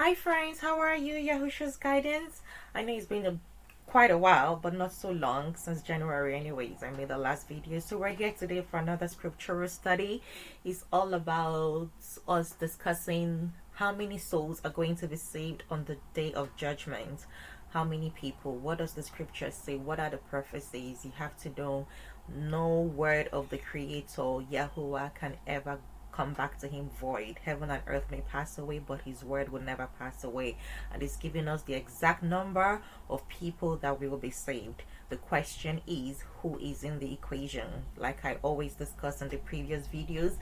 Hi friends, how are you? Yahushua's guidance. I know it's been quite a while, but not so long, since January anyways. I made the last video. So we're here today for another scriptural study. It's all about us discussing how many souls are going to be saved on the day of judgment. How many people? What does the scripture say? What are the prophecies? You have to know no word of the Creator Yahuah can ever come back to him void. Heaven and earth may pass away, but his word will never pass away. And it's giving us the exact number of people that will be saved. The question is, who is in the equation? Like I always discussed in the previous videos,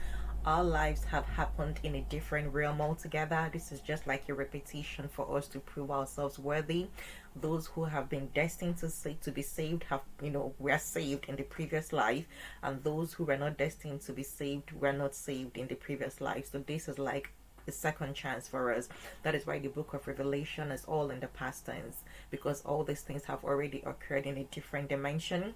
our lives have happened in a different realm altogether. This is just like a repetition for us to prove ourselves worthy. Those who have been destined to be saved have, were saved in the previous life, and those who were not destined to be saved were not saved in the previous life. So this is like a second chance for us. That is why the book of Revelation is all in the past tense, because all these things have already occurred in a different dimension.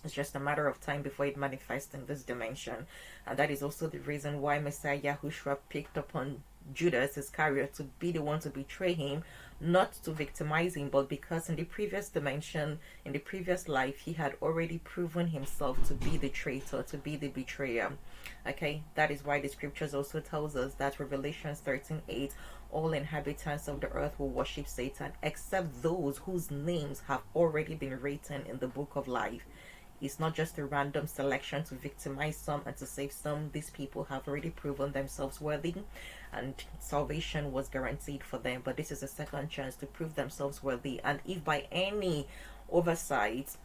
It's just a matter of time before it manifests in this dimension. And that is also the reason why Messiah Yahushua picked upon Judas Iscariot to be the one to betray him, not to victimize him, but because in the previous dimension, in the previous life, he had already proven himself to be the traitor, to be the betrayer. Okay, that is why the scriptures also tells us that Revelation 13:8, all inhabitants of the earth will worship Satan except those whose names have already been written in the book of life. It's not just a random selection to victimize some and to save some. These people have already proven themselves worthy, and salvation was guaranteed for them. But this is a second chance to prove themselves worthy. And if by any oversight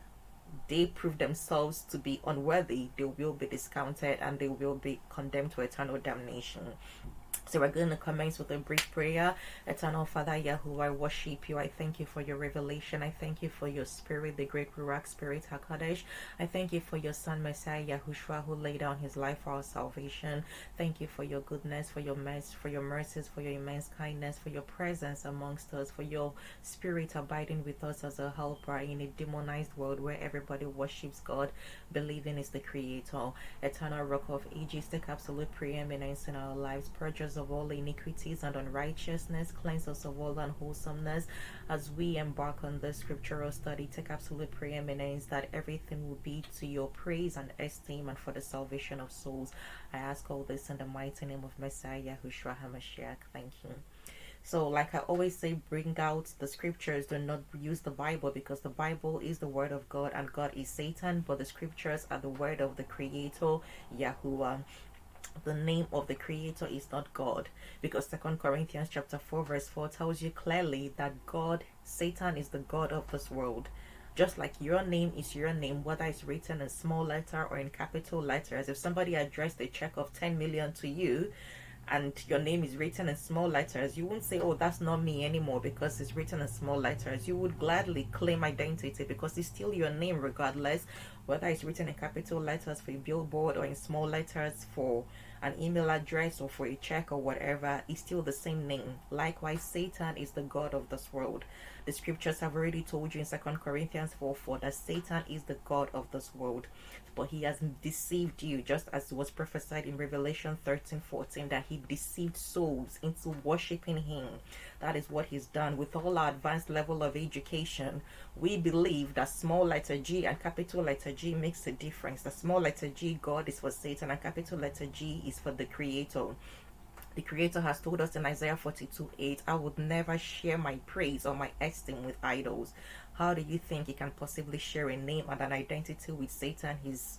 they prove themselves to be unworthy, they will be discounted and they will be condemned to eternal damnation. So we're going to commence with a brief prayer. Eternal Father Yahuah, I worship you. I thank you for your revelation. I thank you for your spirit, the great Ruach Spirit HaKadosh. I thank you for your Son Messiah Yahushua, who laid down his life for our salvation. Thank you for your goodness, for your mercies, for your immense kindness, for your presence amongst us, for your spirit abiding with us as a helper in a demonized world where everybody worships God, believing is the Creator. Eternal Rock of Ages, take absolute preeminence in our lives. Purge us of all iniquities and unrighteousness, cleanse us of all unwholesomeness. As we embark on this scriptural study, take absolute preeminence, that everything will be to your praise and esteem and for the salvation of souls. I ask all this in the mighty name of Messiah YAHUSHUA HAMASHEAKH. Thank you. So like I always say, bring out the scriptures. Do not use the Bible, because the Bible is the word of God and God is Satan, but the scriptures are the word of the Creator Yahuah. The name of the Creator is not God, because 2 Corinthians chapter 4 verse 4 tells you clearly that Satan is the God of this world. Just like your name is your name, whether it's written in small letter or in capital letters. If somebody addressed a check of 10 million to you and your name is written in small letters, you won't say, oh, that's not me anymore, because it's written in small letters. You would gladly claim identity, because it's still your name regardless, whether it's written in capital letters for a billboard or in small letters for an email address or for a check or whatever. It's still the same name. Likewise, Satan is the god of this world. The scriptures have already told you in 2 Corinthians 4:4 that Satan is the god of this world, but he has deceived you, just as was prophesied in Revelation 13:14, that he deceived souls into worshiping him. That is what he's done. With all our advanced level of education, we believe that small letter G and capital letter G makes a difference. The small letter G, God, is for Satan, and capital letter G is for the Creator. The Creator has told us in Isaiah 42:8, I would never share my praise or my esteem with idols. How do you think he can possibly share a name and an identity with Satan, his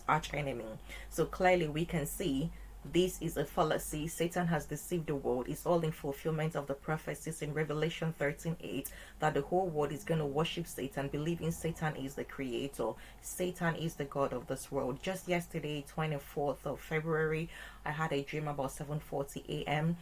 arch enemy? So clearly we can see this is a fallacy. Satan has deceived the world. It's all in fulfillment of the prophecies in Revelation 13:8 that the whole world is going to worship Satan, believing Satan is the Creator. Satan is the god of this world. Just yesterday, 24th of February, I had a dream about 7:40 a.m.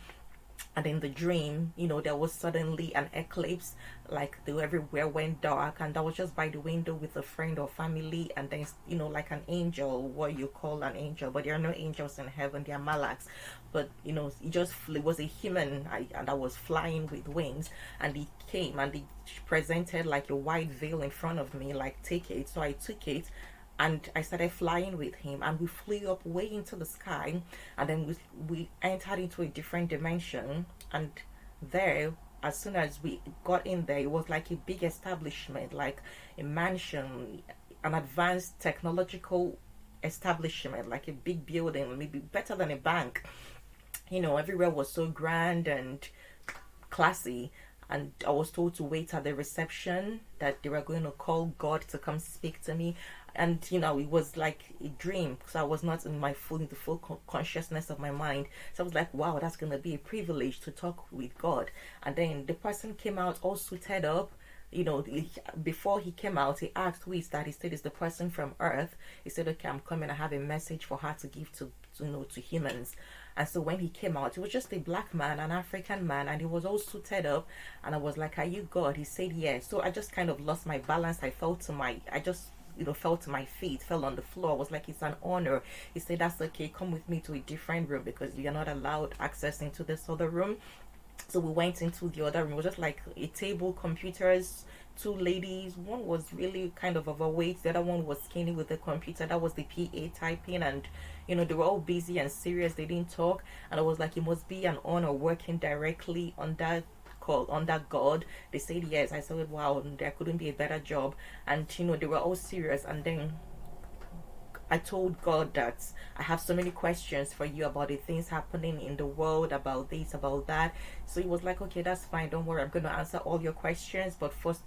and in the dream, there was suddenly an eclipse, like everywhere went dark, and I was just by the window with a friend or family, and then like an angel, what you call an angel, but there are no angels in heaven, they are malaks, but it was a human, and I was flying with wings, and he came and he presented like a white veil in front of me, like, take it. So I took it, and I started flying with him, and we flew up way into the sky, and then we entered into a different dimension. And there, as soon as we got in there, it was like a big establishment, like a mansion, an advanced technological establishment, like a big building, maybe better than a bank. Everywhere was so grand and classy. And I was told to wait at the reception, that they were going to call God to come speak to me. And it was like a dream, so I was not in the full consciousness of my mind. So I was like, wow, that's going to be a privilege to talk with God. And then the person came out all suited up. Before he came out, he asked who is that. He said it's the person from Earth. He said, okay, I'm coming, I have a message for her to give to humans. And so when he came out, it was just a black man, an African man, and he was all suited up. And I was like, are you God? He said yes. So I just kind of lost my balance. I fell to my feet, fell on the floor. I was like, it's an honor. He said, that's okay, come with me to a different room, because you're not allowed access into this other room. So we went into the other room. It was just like a table, computers, two ladies. One was really kind of overweight, the other one was skinny with the computer. That was the PA typing, and they were all busy and serious. They didn't talk. And I was like, it must be an honor working directly on that call, on that God. They said yes. I said, wow, there couldn't be a better job. And they were all serious. And then I told God that I have so many questions for you about the things happening in the world, about this, about that. So he was like, okay, that's fine, don't worry, I'm going to answer all your questions, but first,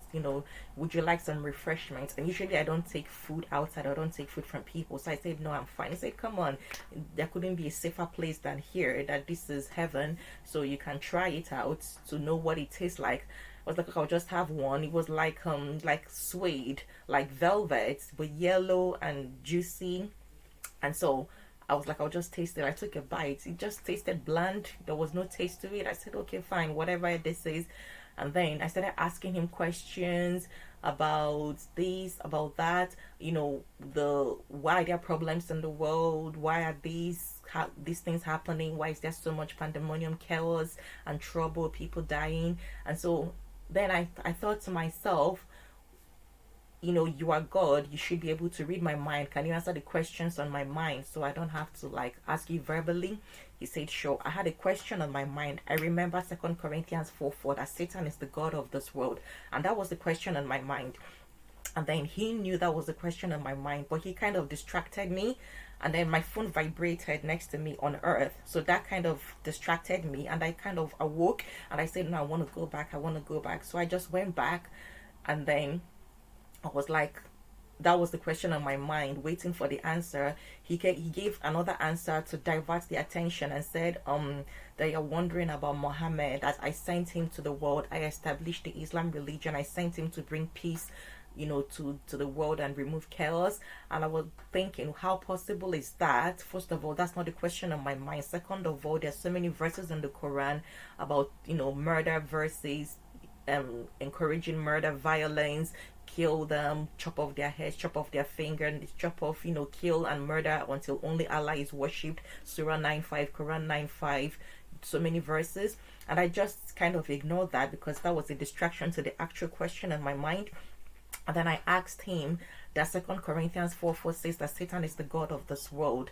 would you like some refreshments? And usually I don't take food outside, I don't take food from people. So I said, no, I'm fine. He said, come on, there couldn't be a safer place than here, that this is heaven, so you can try it out to know what it tastes like. I was like, I'll just have one. It was like suede, like velvet, but yellow and juicy. And so I was like, I'll just taste it. I took a bite. It just tasted bland. There was no taste to it. I said, okay, fine, whatever this is. And then I started asking him questions about this, about that. Why there are problems in the world? Why are these things happening? Why is there so much pandemonium, chaos, and trouble, people dying? And so then I thought to myself, you are God, you should be able to read my mind. Can you answer the questions on my mind so I don't have to ask you verbally? He said, sure. I had a question on my mind. I remember 2 Corinthians 4:4, that Satan is the God of this world. And that was the question on my mind. And then he knew that was the question on my mind, but he kind of distracted me. And then my phone vibrated next to me on earth. So that kind of distracted me. And I kind of awoke and I said, no, I want to go back. So I just went back. And then I was like, that was the question on my mind, waiting for the answer. He gave another answer to divert the attention and said, that you're wondering about Muhammad, that I sent him to the world. I established the Islam religion. I sent him to bring peace to the world and remove chaos. And I was thinking, how possible is that? First of all, that's not the question on my mind. Second of all, there's so many verses in the Quran about murder verses, encouraging murder, violence, kill them, chop off their heads, chop off their finger, and chop off, kill and murder until only Allah is worshipped. Surah 9:5, Quran 9:5, so many verses. And I just kind of ignored that because that was a distraction to the actual question in my mind. And then I asked him that 2 Corinthians 4:4 says that Satan is the God of this world.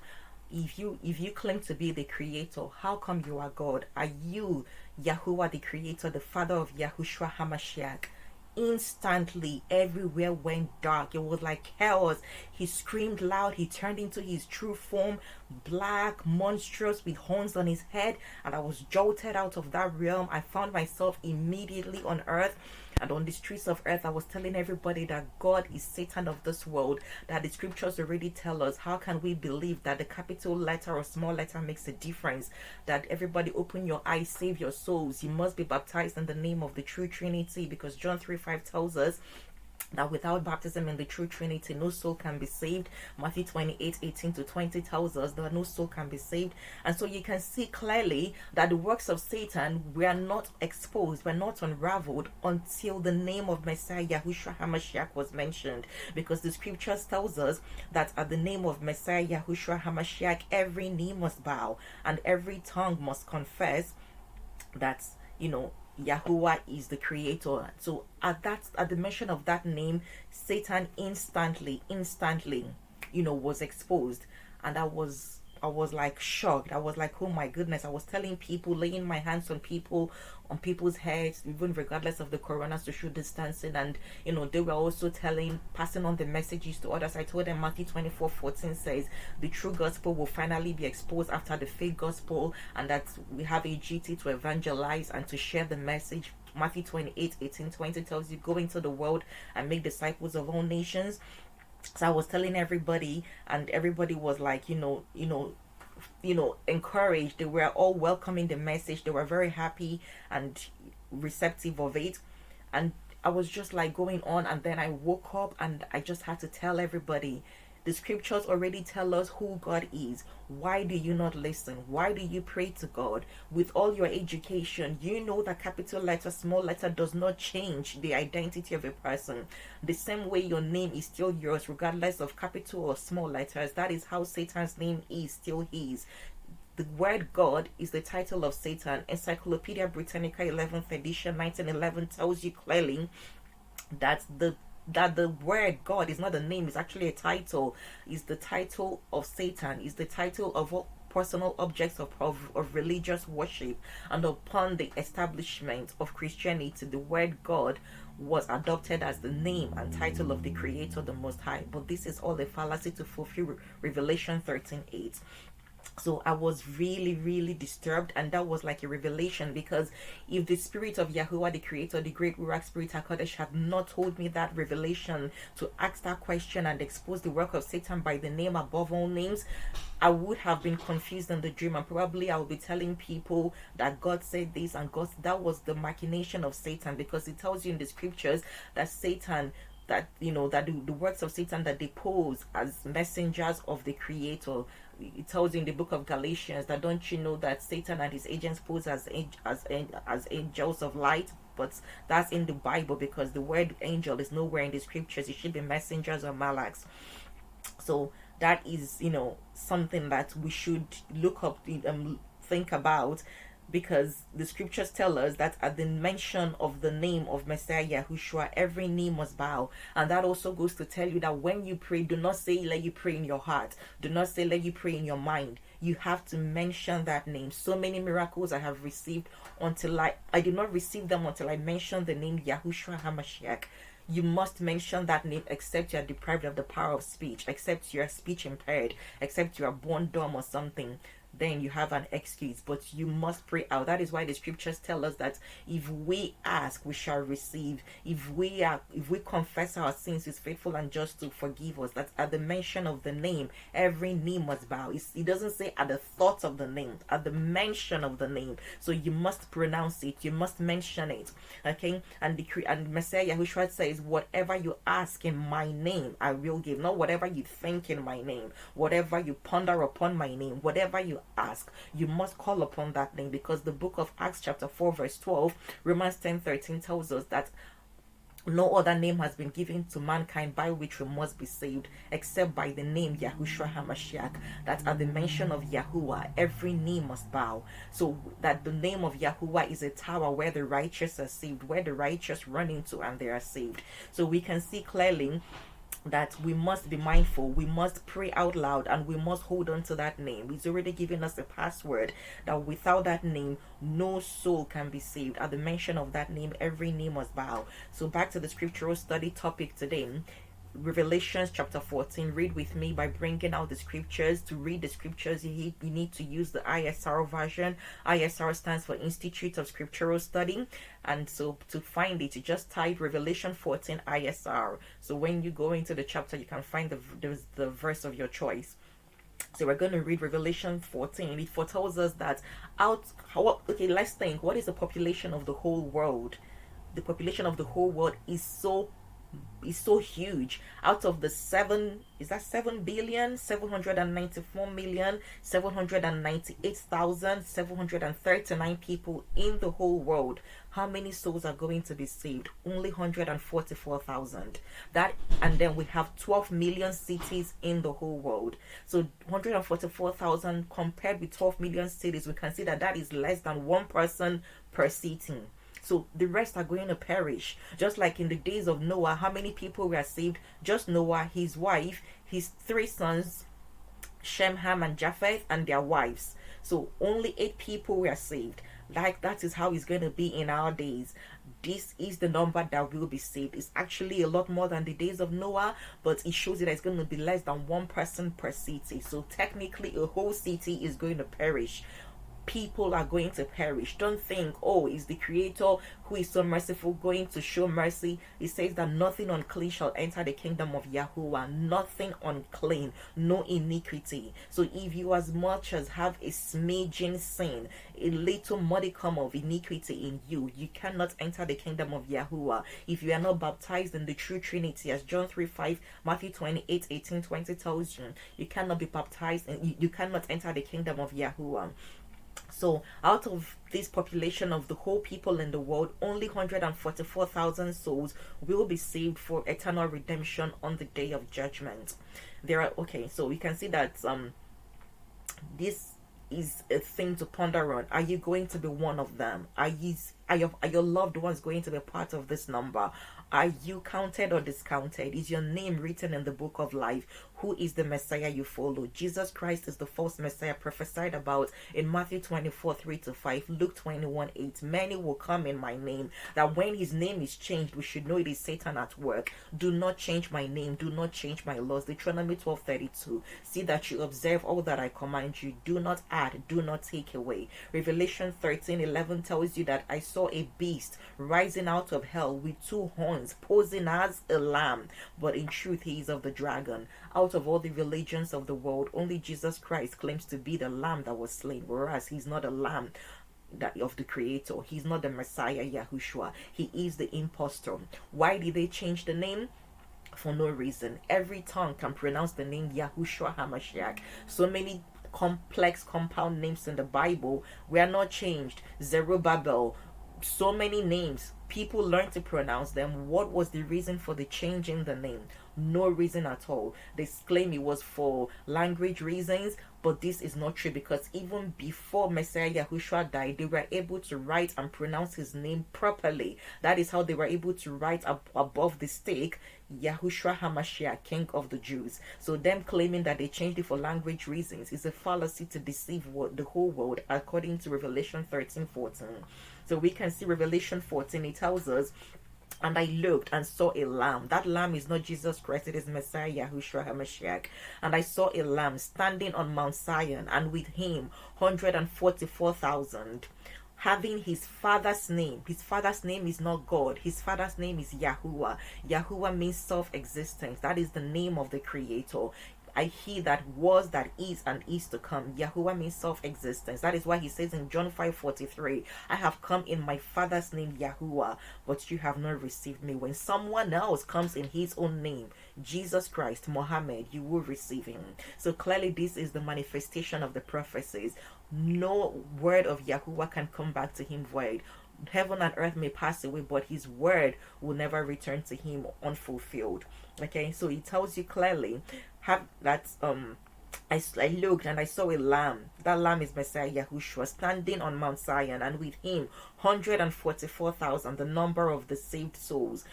If you claim to be the creator, how come you are God? Are you Yahuah the creator, the father of YAHUSHUA HAMASHEAKH? Instantly everywhere went dark. It was like chaos. He screamed loud. He turned into his true form, black, monstrous, with horns on his head, and I was jolted out of that realm. I found myself immediately on earth, and on the streets of earth I was telling everybody that God is Satan of this world, that the scriptures already tell us. How can we believe that the capital letter or small letter makes a difference? That everybody open your eyes, save your souls. You must be baptized in the name of the true Trinity, because John 3:5 tells us that without baptism in the true Trinity, no soul can be saved. Matthew 28:18-20 tells us that no soul can be saved. And so you can see clearly that the works of Satan were not exposed, were not unraveled until the name of Messiah YAHUSHUA HAMASHEAKH was mentioned. Because the scriptures tells us that at the name of Messiah YAHUSHUA HAMASHEAKH, every knee must bow and every tongue must confess that, Yahuah is the creator. So at the mention of that name, Satan instantly, was exposed. And that was was like shocked. I was like, oh my goodness. I was telling people, laying my hands on people, on people's heads, even regardless of the corona social distancing. And they were also passing on the messages to others. I told them Matthew 24:14 says the true gospel will finally be exposed after the fake gospel, and that we have a duty to evangelize and to share the message. Matthew 28:18-20 tells you, go into the world and make disciples of all nations. So I was telling everybody, and everybody was like, encouraged. They were all welcoming the message. They were very happy and receptive of it. And I was just like going on, and then I woke up and I just had to tell everybody, the scriptures already tell us who God is. Why do you not listen? Why do you pray to God? With all your education, you know that capital letter, small letter does not change the identity of a person. The same way your name is still yours, regardless of capital or small letters. That is how Satan's name is still his. The word God is the title of Satan. Encyclopedia Britannica 11th edition 1911 tells you clearly that the word God is not a name, it's actually a title. Is the title of Satan, is the title of all personal objects of religious worship. And upon the establishment of Christianity, the word God was adopted as the name and title of the Creator, the Most High. But this is all a fallacy to fulfill Revelation 13:8. So I was really, really disturbed, and that was like a revelation, because if the spirit of Yahuah, the Creator, the great Ruach Spirit HaKadosh, had not told me that revelation to ask that question and expose the work of Satan by the name above all names, I would have been confused in the dream, and probably I would be telling people that God said this and God, that was the machination of Satan, because it tells you in the scriptures that Satan, that the works of Satan, that they pose as messengers of the Creator. It tells you in the book of Galatians that, don't you know that Satan and his agents pose as angels of light? But that's in the Bible, because the word angel is nowhere in the scriptures. It should be messengers or malaks. So that is something that we should look up, think about, because the scriptures tell us that at the mention of the name of Messiah Yahushua, every knee must bow. And that also goes to tell you that when you pray, do not say let you pray in your heart, do not say let you pray in your mind. You have to mention that name. So many miracles I have received until I did not receive them until I mentioned the name YAHUSHUA HAMASHEAKH. You must mention that name, except you are deprived of the power of speech, except you are speech impaired, except you are born dumb or something. Then you have an excuse, but you must pray out. That is why the scriptures tell us that if we ask, we shall receive. If we confess our sins, He's faithful and just to forgive us. That at the mention of the name, every knee must bow. It doesn't say at the thought of the name, at the mention of the name. So you must pronounce it. You must mention it. Okay, and Messiah Yahushua says, whatever you ask in my name, I will give. Not whatever you think in my name, whatever you ponder upon my name, whatever you ask, you must call upon that name, because the book of Acts chapter 4 verse 12, Romans 10:13 tells us that no other name has been given to mankind by which we must be saved except by the name YAHUSHUA HAMASHEAKH. That at the mention of Yahuah, every knee must bow. So that the name of Yahuah is a tower where the righteous are saved, where the righteous run into and they are saved. So we can see clearly that we must be mindful, we must pray out loud, and we must hold on to that name. He's already given us a password that without that name, no soul can be saved. At the mention of that name, every knee must bow. So back to the scriptural study topic today. Revelations chapter 14. Read with me by bringing out the scriptures. To read the scriptures, you need to use the ISR version. ISR stands for Institute of Scriptural Study. And so to find it, you just type Revelation 14 ISR. So when you go into the chapter, you can find the verse of your choice. So we're going to read Revelation 14. It foretells us that let's think. What is the population of the whole world? The population of the whole world is so huge. Out of the 7,794,798,739 people in the whole world, how many souls are going to be saved? Only 144,000. That, and then we have 12 million cities in the whole world. So 144,000 compared with 12 million cities, we can see that is less than one person per city. So the rest are going to perish. Just like in the days of Noah, how many people were saved? Just Noah, his wife, his 3 sons, Shem, Ham, and Japheth, and their wives. So only 8 people were saved. Like that is how it's going to be in our days. This is the number that will be saved. It's actually a lot more than the days of Noah, but it shows you that it's going to be less than 1 person per city. So technically a whole city is going to perish. People are going to perish. Don't think, oh, is the Creator who is so merciful going to show mercy? It says that nothing unclean shall enter the kingdom of Yahuah. Nothing unclean, no iniquity. So if you as much as have a smidgen sin, a little modicum of iniquity in you, you cannot enter the kingdom of Yahuah. If you are not baptized in the true Trinity, as John 3:5, Matthew 28:18-20 tells you, you cannot be baptized and you cannot enter the kingdom of Yahuah. So out of this population of the whole people in the world, only 144,000 souls will be saved for eternal redemption on the day of judgment. So we can see that this is a thing to ponder on. Are you going to be one of them? Are your loved ones going to be part of this number? Are you counted or discounted? Is your name written in the book of life? Who is the Messiah you follow? Jesus Christ is the false Messiah prophesied about in Matthew 24:3-5, Luke 21:8. Many will come in my name. That when his name is changed, we should know it is Satan at work. Do not change my name. Do not change my laws. Deuteronomy 12:32. See that you observe all that I command you. Do not add. Do not take away. Revelation 13:11 tells you that I saw a beast rising out of hell with 2 horns, posing as a lamb, but in truth he is of the dragon. Out of all the religions of the world, only Jesus Christ claims to be the lamb that was slain, whereas he's not a lamb of the Creator. He's not the Messiah, Yahushua. He is the impostor. Why did they change the name? For no reason. Every tongue can pronounce the name YAHUSHUA HAMASHEAKH. So many complex compound names in the Bible were not changed. Zerubbabel, so many names, people learned to pronounce them. What was the reason for the change in the name? No reason at all. They claim it was for language reasons, but this is not true, because even before Messiah Yahushua died, they were able to write and pronounce his name properly. That is how they were able to write above the stake, YAHUSHUA HAMASHEAKH, King of the Jews. So them claiming that they changed it for language reasons is a fallacy to deceive the whole world, according to Revelation 13:14. So we can see Revelation 14, it tells us, and I looked and saw a lamb. That lamb is not Jesus Christ, it is Messiah Yahushua HaMashiach. And I saw a lamb standing on Mount Tsiyon, and with him 144,000, having his father's name. His father's name is not God. His father's name is Yahuah. Yahuah means self-existence. That is the name of the Creator. He that was, that is, and is to come. Yahuah means self-existence. That is why he says in John 5:43, I have come in my Father's name, Yahuah, but you have not received me. When someone else comes in his own name, Jesus Christ, Muhammad, you will receive him. So clearly this is the manifestation of the prophecies. No word of Yahuah can come back to him void. Heaven and earth may pass away, but his word will never return to him unfulfilled. Okay, so it tells you clearly that I looked and I saw a lamb. That lamb is Messiah Yahushua, standing on Mount Tsiyon, and with him 144,000, the number of the saved souls,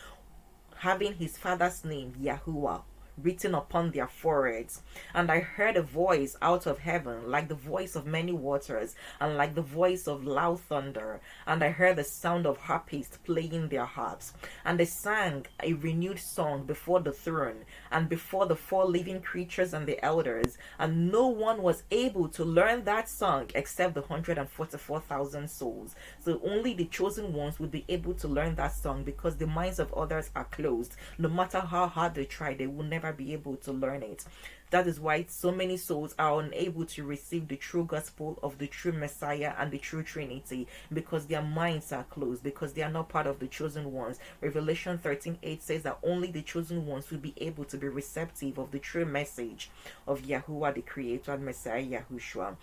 having his father's name Yahuah written upon their foreheads. And I heard a voice out of heaven, like the voice of many waters, and like the voice of loud thunder. And I heard the sound of harpists playing their harps. And they sang a renewed song before the throne, and before the 4 living creatures and the elders. And no one was able to learn that song except the 144,000 souls. So only the chosen ones would be able to learn that song, because the minds of others are closed. No matter how hard they try, they will never be able to learn it. That is why so many souls are unable to receive the true gospel of the true Messiah and the true Trinity, because their minds are closed, because they are not part of the chosen ones. Revelation 13:8 says that only the chosen ones will be able to be receptive of the true message of Yahuah, the Creator, and Messiah Yahushua.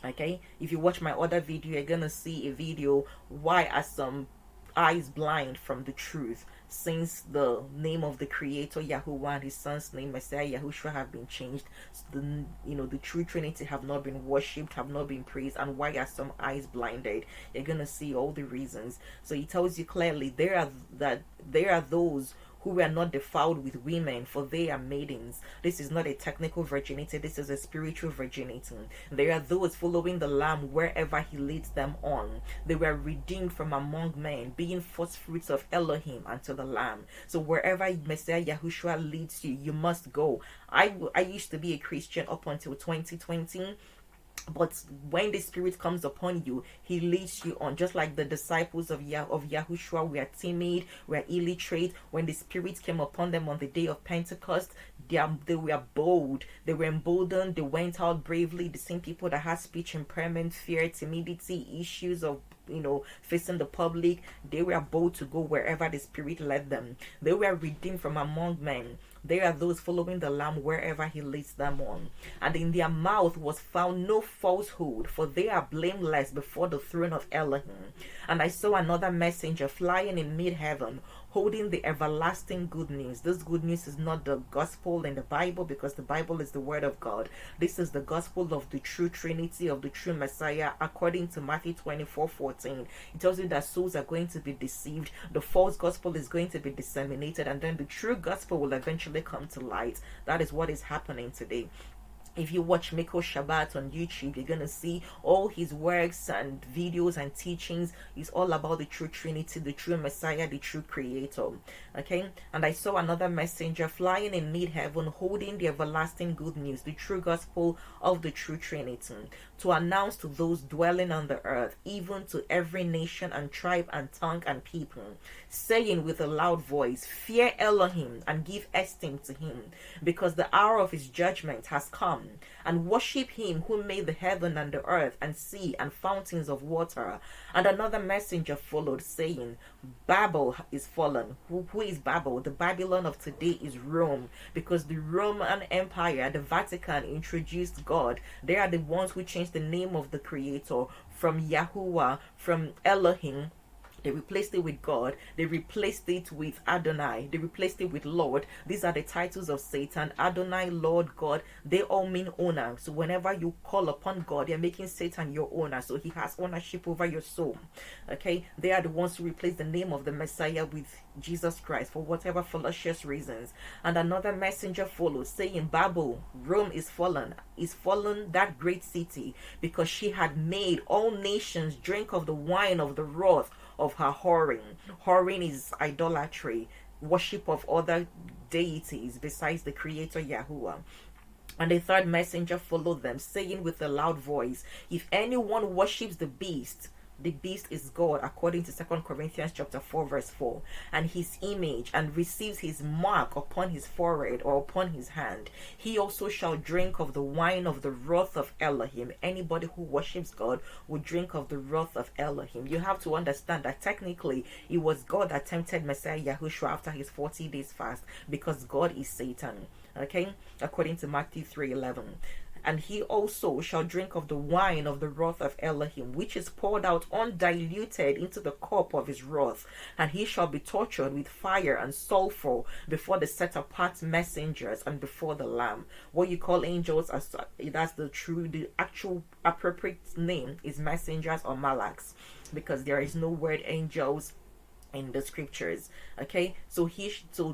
Okay, if you watch my other video, you're gonna see a video why are some eyes blind from the truth, since the name of the Creator Yahuah and his son's name Messiah Yahushua have been changed. The true Trinity have not been worshipped, have not been praised. And why are some eyes blinded? You're gonna see all the reasons. So he tells you clearly there are those who were not defiled with women, for they are maidens. This is not a technical virginity, this is a spiritual virginity. They are those following the Lamb wherever he leads them on. They were redeemed from among men, being first fruits of Elohim unto the Lamb. So wherever Messiah Yahushua leads you, you must go. I used to be a Christian up until 2020. But when the Spirit comes upon you, he leads you on. Just like the disciples of Yahushua were timid, were illiterate. When the Spirit came upon them on the day of Pentecost, they were bold. They were emboldened. They went out bravely. The same people that had speech impairment, fear, timidity, issues of facing the public, they were bold to go wherever the Spirit led them. They were redeemed from among men. They are those following the Lamb wherever he leads them on. And in their mouth was found no falsehood, for they are blameless before the throne of Elohim. And I saw another messenger flying in mid-heaven, holding the everlasting good news. This good news is not the gospel in the Bible, because the Bible is the word of God. This is the gospel of the true Trinity, of the true Messiah, according to Matthew 24:14. It tells you that souls are going to be deceived, the false gospel is going to be disseminated, and then the true gospel will eventually come to light. That is what is happening today. If you watch Miko Shabbat on YouTube, you're going to see all his works and videos and teachings. It's all about the true Trinity, the true Messiah, the true Creator. Okay? And I saw another messenger flying in mid-heaven, holding the everlasting good news, the true gospel of the true Trinity, to announce to those dwelling on the earth, even to every nation and tribe and tongue and people, saying with a loud voice, fear Elohim and give esteem to him, because the hour of his judgment has come, and worship him who made the heaven and the earth and sea and fountains of water. And another messenger followed, saying, Babel is fallen. Who is Babel? The Babylon of today is Rome, because the Roman Empire, the Vatican, introduced God. They are the ones who changed the name of the Creator from Yahuah, from Elohim. They replaced it with God. They replaced it with Adonai. They replaced it with Lord. These are the titles of Satan. Adonai, Lord, God. They all mean owner. So whenever you call upon God, you're making Satan your owner. So he has ownership over your soul. Okay? They are the ones who replace the name of the Messiah with Jesus Christ for whatever fallacious reasons. And another messenger followed, saying, Babel, Rome is fallen, that great city, because she had made all nations drink of the wine of the wrath of her whoring. Whoring is idolatry, worship of other deities besides the Creator Yahuah. And a third messenger followed them, saying with a loud voice, if anyone worships the beast is God, according to 2 Corinthians chapter 4 verse 4, and his image, and receives his mark upon his forehead or upon his hand, he also shall drink of the wine of the wrath of Elohim. Anybody who worships God will drink of the wrath of Elohim. You have to understand that technically it was God that tempted Messiah Yahushua after his 40 days fast, because God is Satan. Okay, according to Matthew 3:11. And he also shall drink of the wine of the wrath of Elohim, which is poured out undiluted into the cup of his wrath. And he shall be tortured with fire and sulfur before the set apart messengers and before the Lamb. What you call angels, that's the actual appropriate name is messengers or malaks, because there is no word angels in the scriptures. Okay, so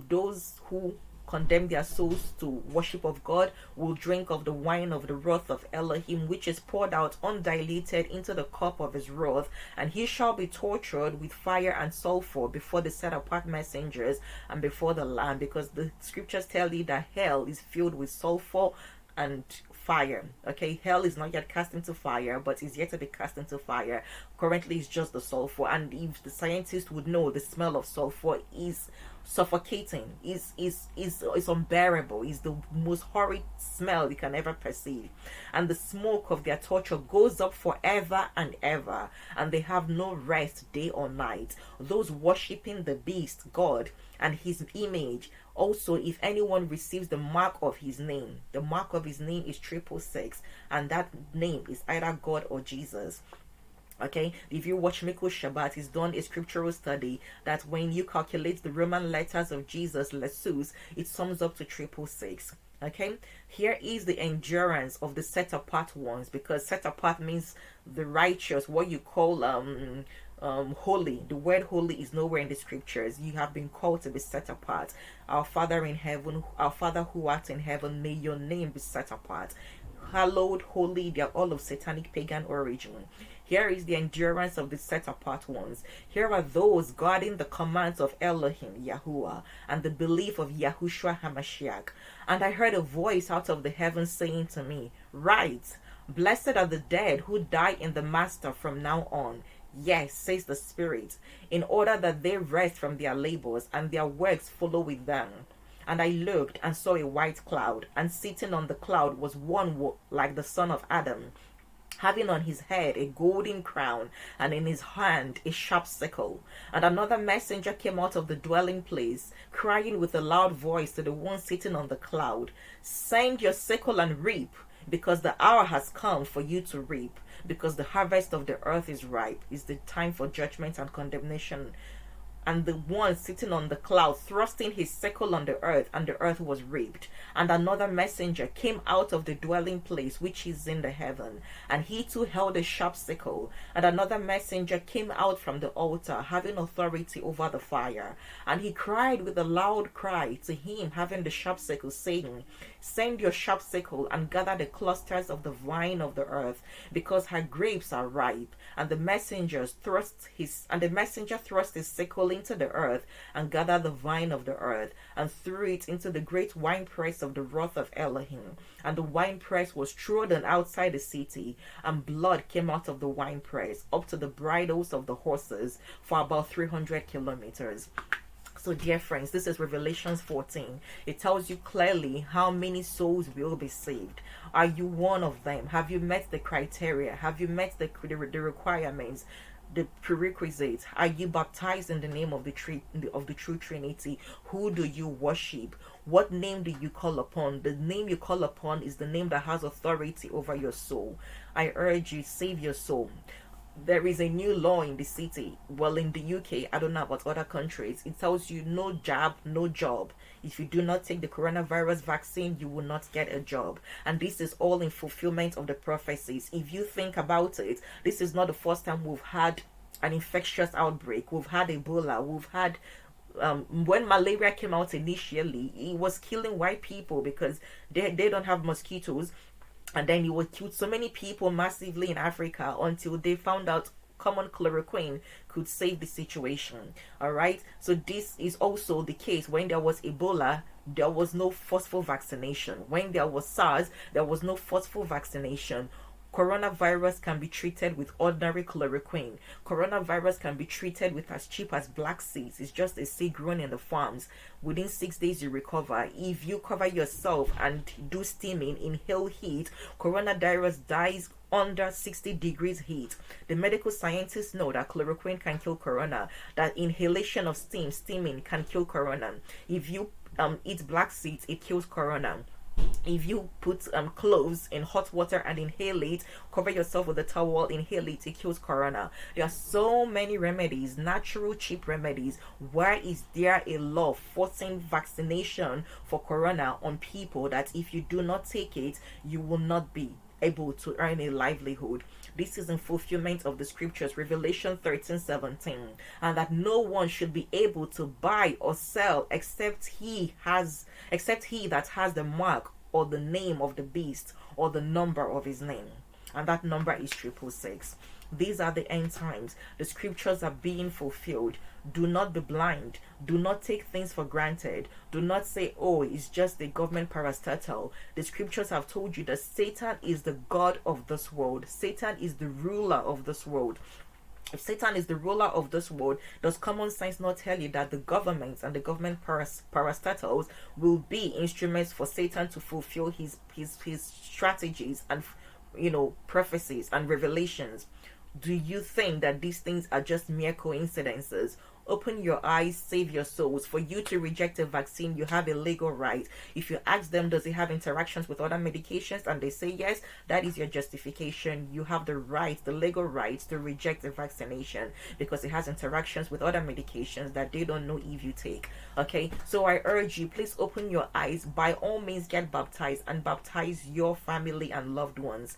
those who condemn their souls to worship of God will drink of the wine of the wrath of Elohim, which is poured out undiluted into the cup of his wrath. And he shall be tortured with fire and sulfur before the set apart messengers and before the Lamb, because the scriptures tell you that hell is filled with sulfur and fire. Okay, hell is not yet cast into fire, but is yet to be cast into fire. Currently it's just the sulfur, and if the scientists would know, the smell of sulfur is suffocating, is unbearable, is the most horrid smell you can ever perceive. And the smoke of their torture goes up forever and ever, and they have no rest day or night, those worshipping the beast, God, and his image. Also, if anyone receives the mark of his name, the mark of his name is 666, and that name is either God or Jesus. Okay, if you watch Miko Shabbat, he's done a scriptural study that when you calculate the Roman letters of Jesus, Jesus, it sums up to 666. Okay, here is the endurance of the set apart ones, because set apart means the righteous, what you call holy. The word holy is nowhere in the scriptures. You have been called to be set apart. Our Father in heaven, our Father who art in heaven, may your name be set apart. Hallowed, holy, they are all of satanic pagan origin. Here is the endurance of the set apart ones. Here are those guarding the commands of Elohim, Yahuah, and the belief of YAHUSHUA HAMASHEAKH. And I heard a voice out of the heavens saying to me, "Write, blessed are the dead who die in the Master from now on. Yes, says the Spirit, in order that they rest from their labors and their works follow with them." And I looked and saw a white cloud, and sitting on the cloud was one like the son of Adam, having on his head a golden crown, and in his hand a sharp sickle. And another messenger came out of the dwelling place, crying with a loud voice to the one sitting on the cloud, "Send your sickle and reap, because the hour has come for you to reap, because the harvest of the earth is ripe." Is the time for judgment and condemnation. And the one sitting on the cloud thrusting his sickle on the earth, and the earth was reaped. And another messenger came out of the dwelling place which is in the heaven, and he too held a sharp sickle. And another messenger came out from the altar, having authority over the fire. And he cried with a loud cry to him having the sharp sickle, saying, "Send your sharp sickle and gather the clusters of the vine of the earth, because her grapes are ripe." And the messenger thrust his sickle into the earth, and gathered the vine of the earth, and threw it into the great winepress of the wrath of Elohim. And the winepress was trodden outside the city, and blood came out of the winepress up to the bridles of the horses for about 300 kilometers. So, dear friends, this is Revelation 14. It tells you clearly how many souls will be saved. Are you one of them? Have you met the criteria? Have you met the requirements, the prerequisites? Are you baptized in the name of the true Trinity? Who do you worship? What name do you call upon? The name you call upon is the name that has authority over your soul. I urge you, save your soul. There is a new law in the city. Well, in the UK, I don't know about other countries. It tells you no jab, no job. If you do not take the coronavirus vaccine, you will not get a job. And this is all in fulfillment of the prophecies. If you think about it, this is not the first time we've had an infectious outbreak. We've had Ebola. We've had when malaria came out initially, it was killing white people because they don't have mosquitoes. And then it would kill so many people massively in Africa until they found out common chloroquine could save the situation. All right, so this is also the case. When there was Ebola, there was no forceful vaccination. When there was SARS, there was no forceful vaccination. Coronavirus can be treated with ordinary chloroquine. Coronavirus can be treated with as cheap as black seeds. It's just a seed grown in the farms. Within 6 days, you recover. If you cover yourself and do steaming, inhale heat, coronavirus dies under 60 degrees heat. The medical scientists know that chloroquine can kill corona, that inhalation of steaming can kill corona. If you eat black seeds, it kills corona. If you put cloves in hot water and inhale it, cover yourself with a towel, inhale it, it kills corona. There are so many remedies, natural cheap remedies. Why is there a law forcing vaccination for corona on people that if you do not take it, you will not be able to earn a livelihood? This is in fulfillment of the scriptures, Revelation 13:17, and that no one should be able to buy or sell except he that has the mark or the name of the beast or the number of his name, and that number is 666. These are the end times. The scriptures are being fulfilled. Do not be blind. Do not take things for granted. Do not say, "Oh, it's just a government parastatal." The scriptures have told you that Satan is the god of this world. Satan is the ruler of this world. If Satan is the ruler of this world, does common sense not tell you that the governments and the government parastatals will be instruments for Satan to fulfill his strategies and prophecies and revelations? Do you think that these things are just mere coincidences? Open your eyes, save your souls. For you to reject a vaccine, you have a legal right. If you ask them, does it have interactions with other medications, and they say yes, that is your justification. You have the right, the legal right, to reject the vaccination because it has interactions with other medications that they don't know if you take. Okay, so I urge you, please open your eyes. By all means, get baptized and baptize your family and loved ones.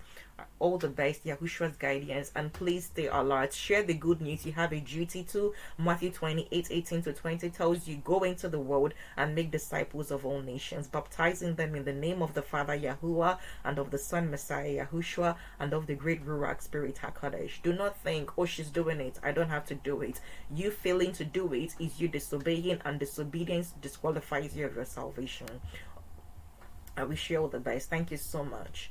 All the best, Yahushua's guidance, and please stay alert. Share the good news. You have a duty to. Matthew 28:18-20 tells you, go into the world and make disciples of all nations, baptizing them in the name of the Father Yahuah, and of the Son Messiah Yahushua, and of the great Ruach Spirit HaKadosh. Do not think, oh, she's doing it, I don't have to do it. You failing to do it is you disobeying, and disobedience disqualifies you of your salvation. I wish you all the best. Thank you so much.